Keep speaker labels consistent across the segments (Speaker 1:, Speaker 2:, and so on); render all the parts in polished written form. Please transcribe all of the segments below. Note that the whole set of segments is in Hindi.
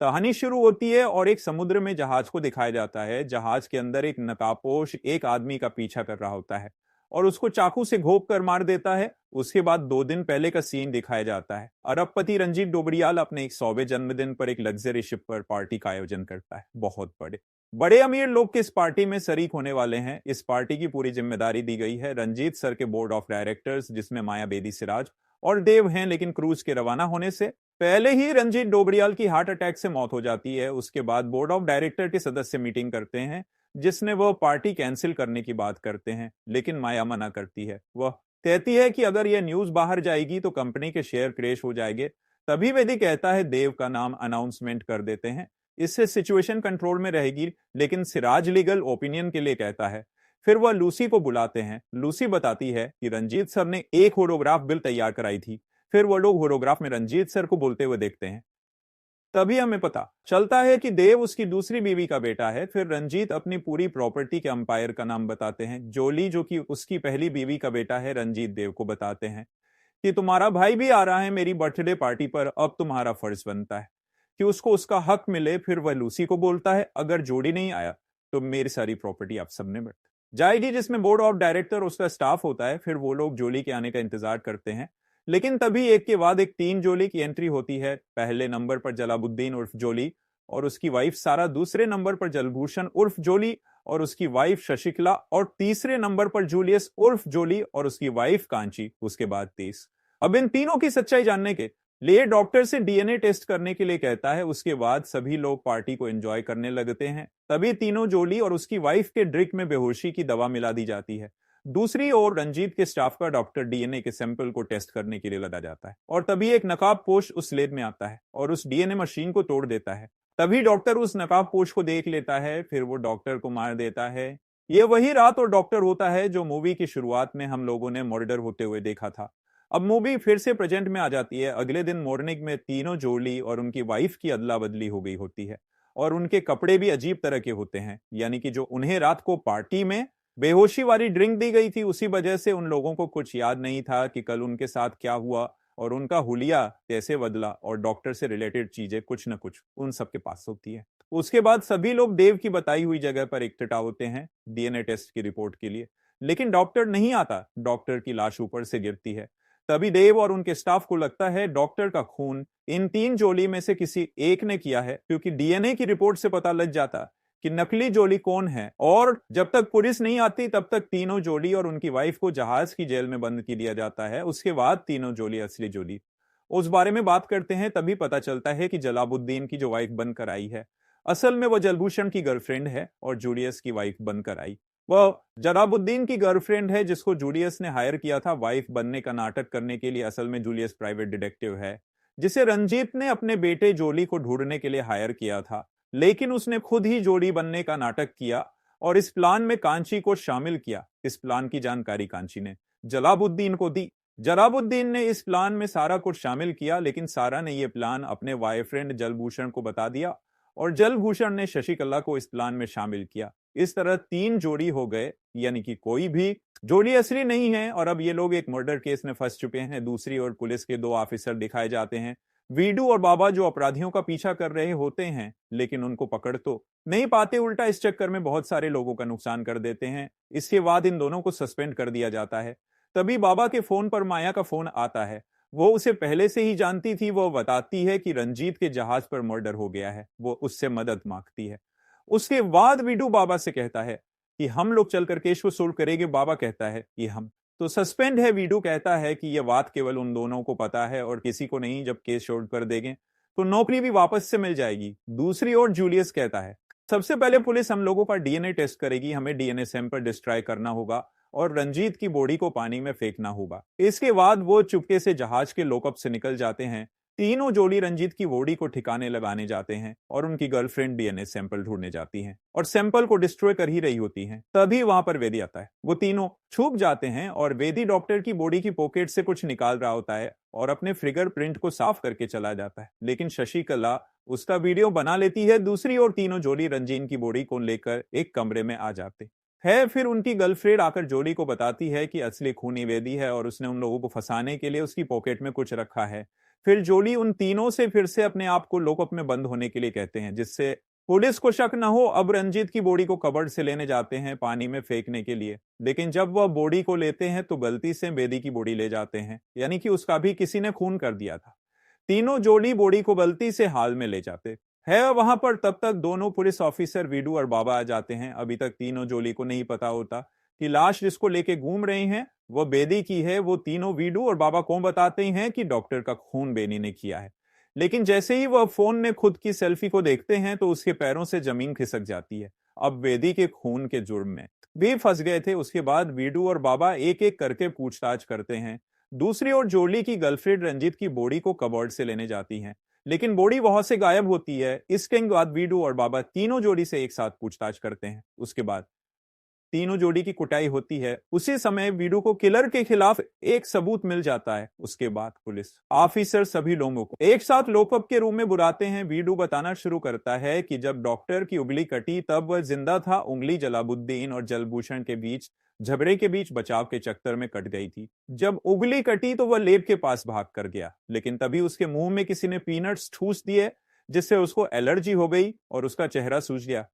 Speaker 1: कहानी शुरू होती है और एक समुद्र में जहाज को दिखाया जाता है। जहाज के अंदर एक नकाबपोश एक आदमी का पीछा कर रहा होता है और उसको चाकू से घोंप कर मार देता है। उसके बाद 2 दिन पहले का सीन दिखाया जाता है। अरबपति रंजीत डोबरियाल अपने 100वें जन्मदिन पर एक लग्जरी शिप पर पार्टी का आयोजन करता है। बहुत बड़े बड़े अमीर लोग किस पार्टी में शरीक होने वाले हैं। इस पार्टी की पूरी जिम्मेदारी दी गई है रंजीत सर के बोर्ड ऑफ डायरेक्टर्स, जिसमें माया बेदी सिराज और देव हैं। लेकिन क्रूज के रवाना होने से पहले ही रंजीत डोबरियाल की हार्ट अटैक से मौत हो जाती है। उसके बाद बोर्ड ऑफ डायरेक्टर के सदस्य मीटिंग करते हैं जिसने वह पार्टी कैंसिल करने की बात करते हैं, लेकिन माया मना करती है। वह कहती है कि अगर यह न्यूज बाहर जाएगी तो कंपनी के शेयर क्रैश हो जाएंगे। तभी वेदी कहता है देव का नाम अनाउंसमेंट कर देते हैं, इससे सिचुएशन कंट्रोल में रहेगी। लेकिन सिराज लीगल ओपिनियन के लिए कहता है। फिर वह लूसी को बुलाते हैं। लूसी बताती है कि रंजीत सर ने एक होरोग्राफ बिल तैयार कराई थी। फिर वो लोग होरोग्राफ में रंजीत सर को बोलते हुए देखते हैं। तभी हमें पता चलता है कि देव उसकी दूसरी बीवी का बेटा है। फिर रंजीत अपनी पूरी प्रॉपर्टी के अंपायर का नाम बताते हैं। जोली, जो कि उसकी पहली बीवी का बेटा है, रंजीत देव को बताते हैं कि तुम्हारा भाई भी आ रहा है मेरी बर्थडे पार्टी पर, अब तुम्हारा फर्ज बनता है कि उसको उसका हक मिले। फिर वह लूसी को बोलता है अगर जोड़ी नहीं आया तो मेरी सारी प्रॉपर्टी आप सबने बट जाएगी, जिसमें बोर्ड ऑफ डायरेक्टर उसका स्टाफ होता है। फिर वो लोग जोली के आने का इंतजार करते हैं, लेकिन तभी एक के बाद एक 3 जोली की एंट्री होती है। पहले नंबर पर जलाबुद्दीन उर्फ जोली और उसकी वाइफ सारा, दूसरे नंबर पर जलभूषण उर्फ जोली और उसकी वाइफ शशिकला, और तीसरे नंबर पर जूलियस उर्फ जोली और उसकी वाइफ कांची, उसके बाद 30। अब इन तीनों की सच्चाई जानने के लिए डॉक्टर से डीएनए टेस्ट करने के लिए कहता है। उसके बाद सभी लोग पार्टी को एंजॉय करने लगते हैं। तभी तीनों जोली और उसकी वाइफ के ड्रिंक में बेहोशी की दवा मिला दी जाती है। दूसरी ओर रंजीत के स्टाफ का डॉक्टर डीएनए के सैंपल को टेस्ट करने के लिए लगा जाता है और तभी एक नकाबपोश उस लैब में आता है और उस डीएनए मशीन को तोड़ देता है। तभी डॉक्टर उस नकाबपोश को देख लेता है। फिर वो डॉक्टर को मार देता है। ये वही रात और डॉक्टर होता है जो मूवी की शुरुआत में हम लोगों ने मर्डर होते हुए देखा था। अब मूवी फिर से प्रेजेंट में आ जाती है। अगले दिन मॉर्निंग में तीनों जोली और उनकी वाइफ की अदला बदली हो गई होती है और उनके कपड़े भी अजीब तरह के होते हैं, यानी कि जो उन्हें रात को पार्टी में बेहोशी वाली ड्रिंक दी गई थी उसी वजह से उन लोगों को कुछ याद नहीं था कि कल उनके साथ क्या हुआ और उनका हुलिया कैसे बदला, और डॉक्टर से रिलेटेड चीजें कुछ न कुछ उन सबके पास होती है। उसके बाद सभी लोग देव की बताई हुई जगह पर इकट्ठा होते हैं डीएनए टेस्ट की रिपोर्ट के लिए, लेकिन डॉक्टर नहीं आता। डॉक्टर की लाश ऊपर से गिरती है। तभी देव और उनके स्टाफ को लगता है डॉक्टर का खून इन 3 जोली में से किसी एक ने किया है, क्योंकि डीएनए की रिपोर्ट से पता लग जाता कि नकली जोली कौन है। और जब तक पुलिस नहीं आती तब तक तीनों जोली और उनकी वाइफ को जहाज की जेल में बंद कर दिया जाता है। उसके बाद तीनों जोली असली जोली उस बारे में बात करते हैं। तभी पता चलता है कि जलाबुद्दीन की जो वाइफ बनकर आई है असल में वह जलभूषण की गर्लफ्रेंड है और जूलियस की वाइफ बनकर आई वह जलाबुद्दीन की गर्लफ्रेंड है, जिसको जूलियस ने हायर किया था वाइफ बनने का नाटक करने के लिए। असल में जूलियस प्राइवेट डिटेक्टिव है जिसे रंजीत ने अपने बेटे जोली को ढूंढने के लिए हायर किया था, लेकिन उसने खुद ही जोड़ी बनने का नाटक किया और इस प्लान में कांची को शामिल किया। इस प्लान की जानकारी कांची ने जलाबुद्दीन को दी। जलाबुद्दीन ने इस प्लान में सारा कुछ शामिल किया, लेकिन सारा ने यह प्लान अपने बॉयफ्रेंड जलभूषण को बता दिया और जलभूषण ने शशिकला को इस प्लान में शामिल किया। इस तरह 3 जोड़ी हो गए, यानी कि कोई भी जोड़ी असली नहीं है। और अब ये लोग एक मर्डर केस में फंस चुके हैं। दूसरी ओर पुलिस के 2 ऑफिसर दिखाए जाते हैं, वीडू और बाबा, जो अपराधियों का पीछा कर रहे होते हैं, लेकिन उनको पकड़ तो नहीं पाते, उल्टा इस चक्कर में बहुत सारे लोगों का नुकसान कर देते हैं। इसके बाद इन दोनों को सस्पेंड कर दिया जाता है। तभी बाबा के फोन पर माया का फोन आता है। वो उसे पहले से ही जानती थी। वो बताती है कि रंजीत के जहाज पर मर्डर हो गया है। वो उससे मदद मांगती है। उसके बाद वीडू बाबा से कहता है कि हम लोग चलकर केस को सोल्व करेंगे। बाबा कहता है कि हम तो सस्पेंड है। वीडू कहता है कि यह बात केवल उन दोनों को पता है और किसी को नहीं। जब केस सोल्व कर देंगे तो नौकरी भी वापस से मिल जाएगी। दूसरी ओर जूलियस कहता है सबसे पहले पुलिस हम लोगों का डीएनए टेस्ट करेगी, हमें डीएनए सैंपल डिस्ट्रॉय करना होगा और रंजीत की बॉडी को पानी में फेंकना होगा। इसके बाद वो चुपके से जहाज के लॉकअप से निकल जाते हैं। तीनों जोड़ी रंजीत की बॉडी को ठिकाने लगाने जाते हैं और उनकी गर्लफ्रेंड डीएनए सैंपल ढूंढने जाती हैं और सैंपल को डिस्ट्रॉय कर ही रही होती हैं। तभी वहां पर वेदी आता है। वो तीनों छुप जाते हैं और वेदी डॉक्टर की बॉडी की पॉकेट से कुछ निकाल रहा होता है और अपने फिंगरप्रिंट को साफ करके चला जाता है, लेकिन शशिकला उसका वीडियो बना लेती है। दूसरी ओर तीनों जोड़ी रंजीत की बॉडी को लेकर एक कमरे में आ जाते है। फिर उनकी गर्लफ्रेंड आकर जोली को बताती है कि असली खूनी वेदी है और उसने उन लोगों को फंसाने के लिए उसकी पॉकेट में कुछ रखा है। फिर जोली उन तीनों से फिर से अपने आप को लॉकअप में बंद होने के लिए कहते हैं, जिससे पुलिस को शक न हो। अब रंजीत की बॉडी को कबर्ड से लेने जाते हैं पानी में फेंकने के लिए, लेकिन जब वह बॉडी को लेते हैं तो गलती से बेदी की बॉडी ले जाते हैं, यानी कि उसका भी किसी ने खून कर दिया था। तीनों जोली बॉडी को गलती से हाल में ले जाते है वहां पर। तब तक दोनों पुलिस ऑफिसर वीडू और बाबा आ जाते हैं। अभी तक तीनों जोली को नहीं पता होता कि लाश जिसको लेके घूम रहे हैं वो बेदी की है। वो तीनों वीडू और बाबा को बताते हैं कि डॉक्टर का खून बेनी ने किया है, लेकिन जैसे ही वह फोन में खुद की सेल्फी को देखते हैं तो उसके पैरों से जमीन खिसक जाती है। अब बेदी के खून के जुर्म में भी फंस गए थे। उसके बाद वीडू और बाबा एक एक करके पूछताछ करते हैं। दूसरी ओर जोली की गर्लफ्रेंड रंजीत की बॉडी को कबर्ड से लेने जाती हैं, लेकिन बॉडी वहां से गायब होती है। इसके बाद वीडू और बाबा तीनों जोड़ी से एक साथ पूछताछ करते हैं। उसके बाद तीनों जोड़ी की कुटाई होती है। उसी समय वीडू को किलर के खिलाफ एक सबूत मिल जाता है। उसके बाद पुलिस ऑफिसर सभी लोगों को एक साथ लॉकअप के रूम में बुलाते हैं। वीडू बताना शुरू करता है कि जब डॉक्टर की उंगली कटी तब वह जिंदा था। उंगली जलाबुद्दीन और जलभूषण के बीच झगड़े के बीच बचाव के चक्कर में कट गई थी। जब उंगली कटी तो वह लेब के पास भाग कर गया, लेकिन तभी उसके मुंह में किसी ने पीनट्स ठूस दिए, जिससे उसको एलर्जी हो गई और उसका चेहरा सूज गया।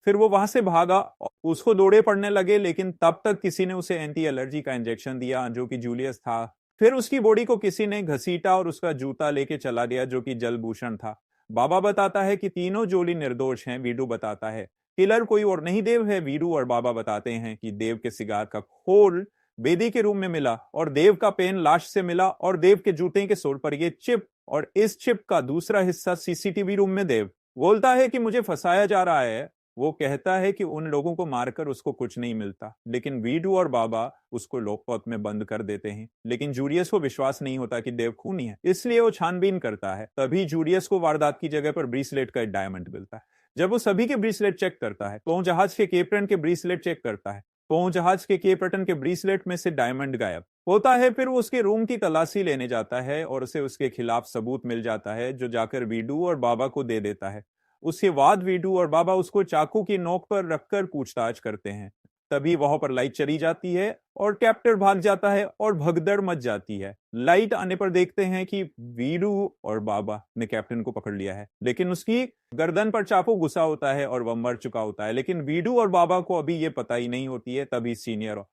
Speaker 1: फिर वो वहां से भागा, उसको दौड़े पड़ने लगे, लेकिन तब तक किसी ने उसे एंटी एलर्जी का इंजेक्शन दिया जो कि जूलियस था। फिर उसकी बॉडी को किसी ने घसीटा और उसका जूता लेके चला गया जो कि जलभूषण था। बाबा बताता है कि तीनों जोली निर्दोष हैं। वीडू बताता है किलर कोई और नहीं देव है। वीडू और बाबा बताते हैं कि देव के सिगार का खोल बेदी के रूम में मिला और देव का पेन लाश से मिला और देव के जूते के सोल पर ये चिप, और इस चिप का दूसरा हिस्सा सीसीटीवी रूम में। देव बोलता है कि मुझे फंसाया जा रहा है। वो कहता है कि उन लोगों को मारकर उसको कुछ नहीं मिलता, लेकिन वीडू और बाबा उसको लॉकअप में बंद कर देते हैं। लेकिन जूलियस को विश्वास नहीं होता कि देव खूनी है, इसलिए वो छानबीन करता है। तभी जूलियस को वारदात की जगह पर ब्रेसलेट का एक डायमंड मिलता है। जब वो सभी के ब्रेसलेट चेक करता है तो जहाज के कैप्टन के ब्रेसलेट चेक करता है तो जहाज के कैप्टन के ब्रेसलेट में से डायमंड गायब होता है। फिर वो उसके रूम की तलाशी लेने जाता है और उसे उसके खिलाफ सबूत मिल जाता है, जो जाकर वीडू और बाबा को दे देता है। उसके बाद वीडू और बाबा उसको चाकू की नोक पर रखकर पूछताछ करते हैं। तभी वहां पर लाइट चली जाती है और कैप्टन भाग जाता है और भगदड़ मच जाती है। लाइट आने पर देखते हैं कि वीडू और बाबा ने कैप्टन को पकड़ लिया है, लेकिन उसकी गर्दन पर चाकू घुसा होता है और वह मर चुका होता है। लेकिन वीडू और बाबा को अभी ये पता ही नहीं होती है। तभी सीनियर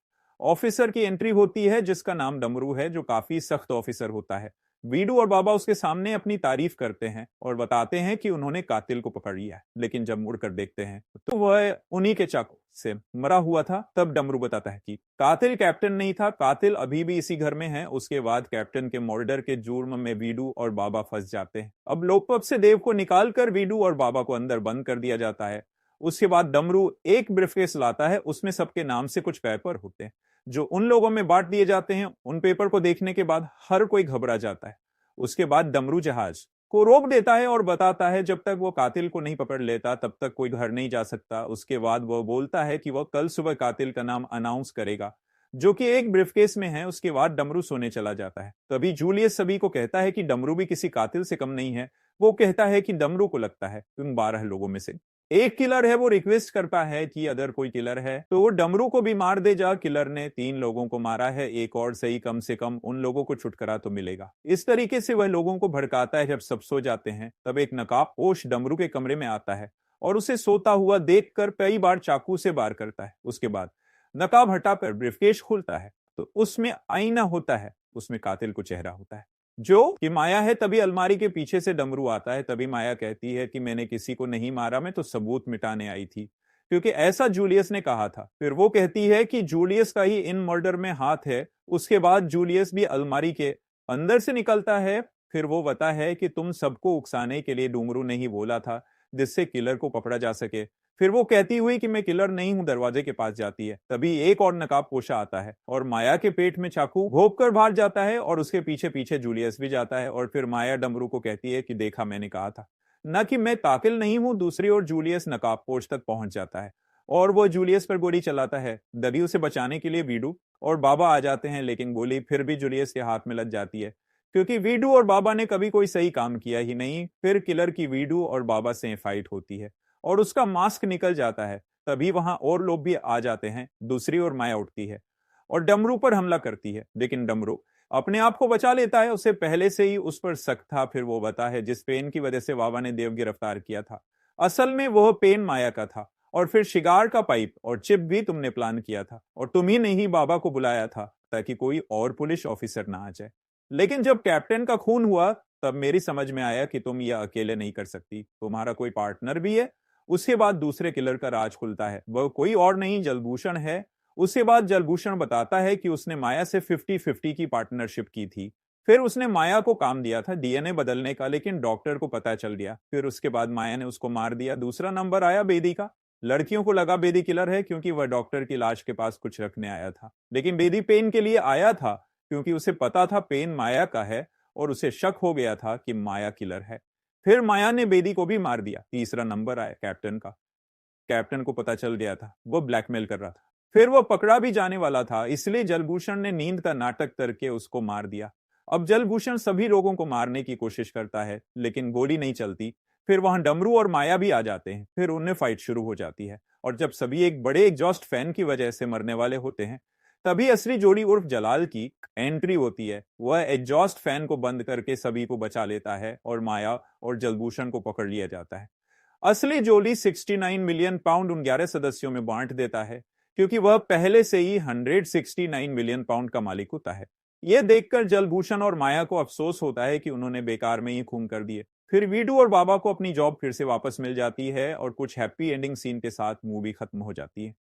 Speaker 1: ऑफिसर की एंट्री होती है, जिसका नाम डमरू है, जो काफी सख्त ऑफिसर होता है। वीडू और बाबा उसके सामने अपनी तारीफ करते हैं और बताते हैं कि उन्होंने कातिल को पकड़ लिया है, लेकिन जब मुड़कर देखते हैं तो वह उन्हीं के चाकू से मरा हुआ था। तब डमरू बताता है कि कातिल कैप्टन नहीं था, कातिल अभी भी इसी घर में है। उसके बाद कैप्टन के मर्डर के जुर्म में वीडू और बाबा फंस जाते हैं। अब लॉकअप से देव को निकालकर वीडू और बाबा को अंदर बंद कर दिया जाता है। उसके बाद डमरू एक ब्रीफकेस लाता है, उसमें सबके नाम से कुछ पेपर होते हैं जो उन लोगों में बांट दिए जाते हैं। उन पेपर को देखने के बाद हर कोई घबरा जाता है। उसके बाद डमरू जहाज को रोक देता है और बताता है जब तक वो कातिल को नहीं पकड़ लेता तब तक कोई घर नहीं जा सकता। उसके बाद वो बोलता है कि वह कल सुबह कातिल का नाम अनाउंस करेगा, जो कि एक ब्रीफकेस में है। उसके बाद डमरू सोने चला जाता है। तभी जूलियस सभी को कहता है कि डमरू भी किसी कातिल से कम नहीं है। वो कहता है कि डमरू को लगता है उन 12 लोगों में से एक किलर है। वो रिक्वेस्ट करता है कि अगर कोई किलर है तो वो डमरू को भी मार दे। जा किलर ने 3 लोगों को मारा है, एक और सही, कम से कम उन लोगों को छुटकारा तो मिलेगा। इस तरीके से वह लोगों को भड़काता है। जब सब सो जाते हैं तब एक नकाबपोश डमरू के कमरे में आता है और उसे सोता हुआ देखकर कई बार चाकू से वार करता है। उसके बाद नकाब हटाकर ब्रीफकेस खोलता है तो उसमें आईना होता है, उसमें कातिल को चेहरा होता है जो कि माया है। तभी अलमारी के पीछे से डमरू आता है। तभी माया कहती है कि मैंने किसी को नहीं मारा, मैं तो सबूत मिटाने आई थी, क्योंकि ऐसा जूलियस ने कहा था। फिर वो कहती है कि जूलियस का ही इन मर्डर में हाथ है। उसके बाद जूलियस भी अलमारी के अंदर से निकलता है। फिर वो बताता है कि तुम सबको उकसाने के लिए डमरू ने ही बोला था, जिससे किलर को पकड़ा जा सके। फिर वो कहती हुई कि मैं किलर नहीं हूं, दरवाजे के पास जाती है। तभी एक और नकाब पोशा आता है और माया के पेट में चाकू घोंप कर बाहर जाता है और उसके पीछे पीछे जूलियस भी जाता है। और फिर माया डमरू को कहती है कि देखा, मैंने कहा था न कि मैं कातिल नहीं हूं। दूसरी ओर जूलियस नकाब पोश तक पहुंच जाता है और वो जूलियस पर गोली चलाता है। तभी उसे बचाने के लिए वीडू और बाबा आ जाते हैं, लेकिन गोली फिर भी जूलियस के हाथ में लग जाती है, क्योंकि वीडू और बाबा ने कभी कोई सही काम किया ही नहीं। फिर किलर की वीडू और बाबा से फाइट होती है और उसका मास्क निकल जाता है। तभी वहां और लोग भी आ जाते हैं। दूसरी ओर माया उठती है और डमरू पर हमला करती है, लेकिन डमरू अपने आप को बचा लेता है, उसे पहले से ही उस पर शक था। फिर वो बता है जिस पेन की वजह से बाबा ने देव गिरफ्तार किया था, असल में वह पेन माया का था। और फिर शिगार का पाइप और चिप भी तुमने प्लान किया था, और तुम ही नहीं बाबा को बुलाया था ताकि कोई और पुलिस ऑफिसर ना आ जाए। लेकिन जब कैप्टन का खून हुआ तब मेरी समझ में आया कि तुम यह अकेले नहीं कर सकती, तुम्हारा कोई पार्टनर भी है। उसके बाद दूसरे किलर का राज खुलता है, वह कोई और नहीं जलभूषण है। उसके बाद जलभूषण बताता है कि उसने माया से 50-50 की पार्टनरशिप की थी। फिर उसने माया को काम दिया था डीएनए बदलने का, लेकिन डॉक्टर को पता चल गया। फिर उसके बाद माया ने उसको मार दिया। दूसरा नंबर आया बेदी का। लड़कियों को लगा बेदी किलर है क्योंकि वह डॉक्टर की लाश के पास कुछ रखने आया था, लेकिन बेदी पेन के लिए आया था क्योंकि उसे पता था पेन माया का है, और उसे शक हो गया था कि माया किलर है। फिर माया ने बेदी को भी मार दिया। तीसरा नंबर आया कैप्टन का। कैप्टन को पता चल गया था वो ब्लैकमेल कर रहा था। फिर वो पकड़ा भी जाने वाला था, इसलिए जलभूषण ने नींद का नाटक करके उसको मार दिया। अब जलभूषण सभी लोगों को मारने की कोशिश करता है, लेकिन गोली नहीं चलती। फिर वहां डमरू और माया भी आ जाते हैं। फिर उन्हें फाइट शुरू हो जाती है, और जब सभी एक बड़े एग्जॉस्ट फैन की वजह से मरने वाले होते हैं, तभी असली जोड़ी उर्फ जलाल की एंट्री होती है। वह एग्जॉस्ट फैन को बंद करके सभी को बचा लेता है, और माया और जलभूषण को पकड़ लिया जाता है। असली जोली 69 मिलियन पाउंड उन 11 सदस्यों में बांट देता है, क्योंकि वह पहले से ही 169 मिलियन पाउंड का मालिक होता है। यह देखकर जलभूषण और माया को अफसोस होता है कि उन्होंने बेकार में ही खून कर दिए। फिर वीडू और बाबा को अपनी जॉब फिर से वापस मिल जाती है, और कुछ हैप्पी एंडिंग सीन के साथ मूवी खत्म हो जाती है।